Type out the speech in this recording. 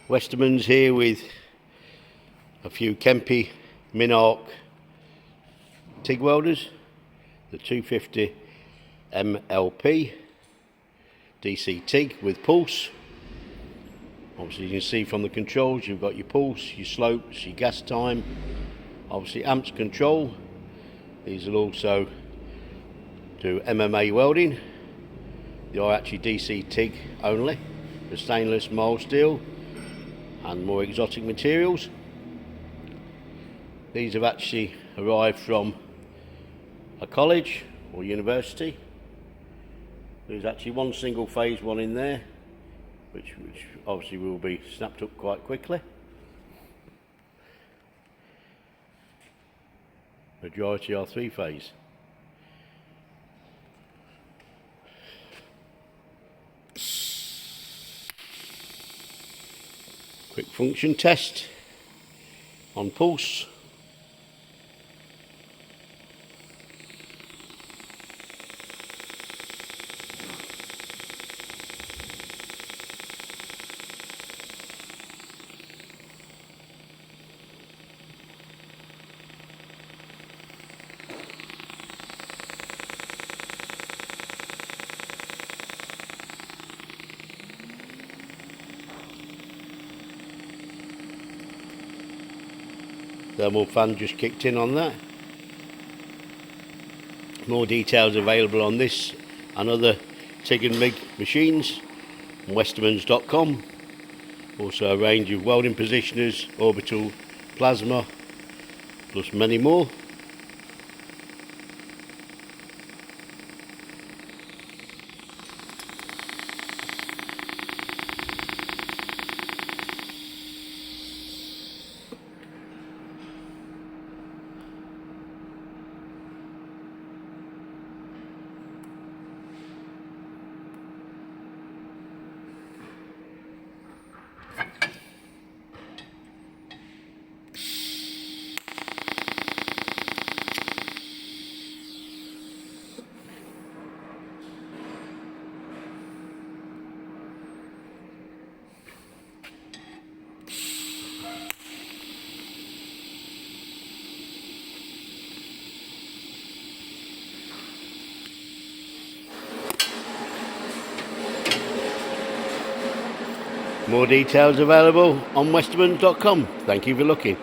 Westermans here with a few Kemppi Minarc TIG welders, the 250 MLP DC TIG with pulse. Obviously you can see from the controls you've got your pulse, your slopes, your gas time, obviously amps control. These will also do MMA welding. They are actually DC TIG only, for stainless, mild steel and more exotic materials. These have actually arrived from a college or university. There's actually one single phase one in there, which obviously will be snapped up quite quickly. Majority are three phase. Quick function test on pulse. Thermal fan just kicked in on that. More details available on this and other TIG and MIG machines on Westermans.com. Also a range of welding positioners, orbital, plasma, plus many more. More details available on Westermans.com. Thank you for looking.